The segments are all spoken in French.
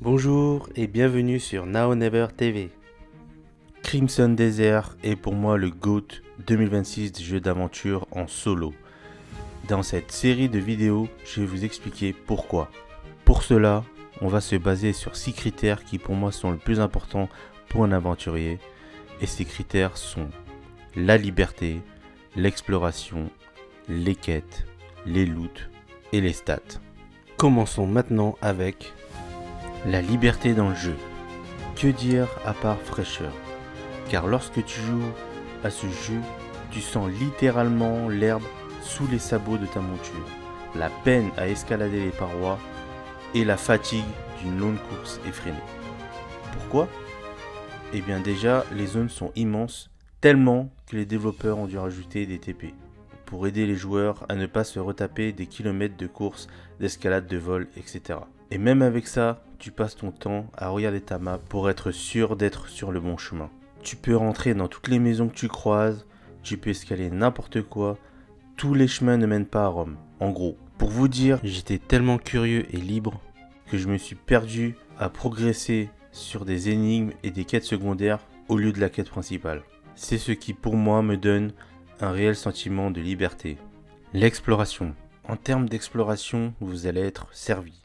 Bonjour et bienvenue sur Now Never TV. Crimson Desert est pour moi le GOAT 2026 des jeux d'aventure en solo. Dans cette série de vidéos, je vais vous expliquer pourquoi. Pour cela, on va se baser sur 6 critères qui pour moi sont le plus important pour un aventurier. Et ces critères sont la liberté, l'exploration, les quêtes, les loots et les stats. Commençons maintenant avec la liberté dans le jeu. Que dire à part fraîcheur? Car lorsque tu joues à ce jeu, tu sens littéralement l'herbe sous les sabots de ta monture, la peine à escalader les parois et la fatigue d'une longue course effrénée. Pourquoi? Eh bien déjà, les zones sont immenses, tellement que les développeurs ont dû rajouter des TP, pour aider les joueurs à ne pas se retaper des kilomètres de course, d'escalade, de vol, etc. Et même avec ça, tu passes ton temps à regarder ta map pour être sûr d'être sur le bon chemin. Tu peux rentrer dans toutes les maisons que tu croises, tu peux escalader n'importe quoi, tous les chemins ne mènent pas à Rome. En gros, pour vous dire, j'étais tellement curieux et libre que je me suis perdu à progresser sur des énigmes et des quêtes secondaires au lieu de la quête principale. C'est ce qui pour moi me donne un réel sentiment de liberté. L'exploration. En termes d'exploration, vous allez être servi.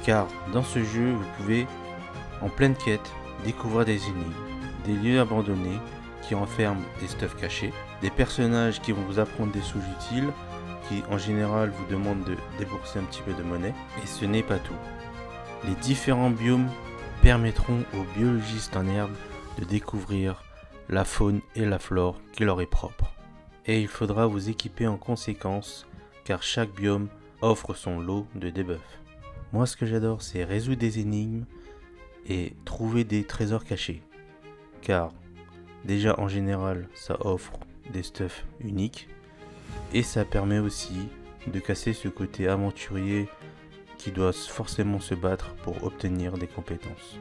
Car dans ce jeu, vous pouvez, en pleine quête, découvrir des énigmes, des lieux abandonnés qui renferment des stuffs cachés, des personnages qui vont vous apprendre des sous utiles, qui en général vous demandent de débourser un petit peu de monnaie. Et ce n'est pas tout. Les différents biomes permettront aux biologistes en herbe de découvrir la faune et la flore qui leur est propre. Et il faudra vous équiper en conséquence, car chaque biome offre son lot de debuffs. Moi, ce que j'adore, c'est résoudre des énigmes et trouver des trésors cachés. Car, déjà en général, ça offre des stuffs uniques. Et ça permet aussi de casser ce côté aventurier qui doit forcément se battre pour obtenir des compétences.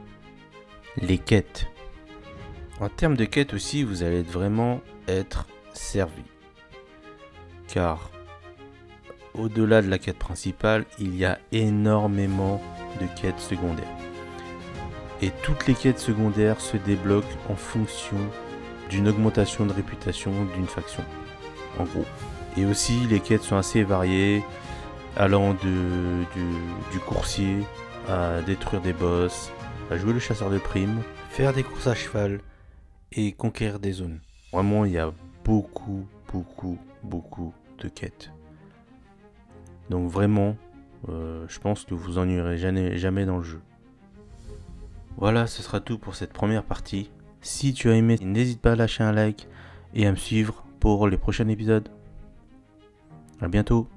Les quêtes. En termes de quêtes aussi, vous allez vraiment être servi. Car au-delà de la quête principale, il y a énormément de quêtes secondaires. Et toutes les quêtes secondaires se débloquent en fonction d'une augmentation de réputation d'une faction, en gros. Et aussi, les quêtes sont assez variées, allant du coursier à détruire des boss, à jouer le chasseur de primes, faire des courses à cheval et conquérir des zones. Vraiment, il y a beaucoup de quêtes. Donc vraiment, je pense que vous ennuierez jamais dans le jeu. Voilà, ce sera tout pour cette première partie. Si tu as aimé, n'hésite pas à lâcher un like et à me suivre pour les prochains épisodes. À bientôt.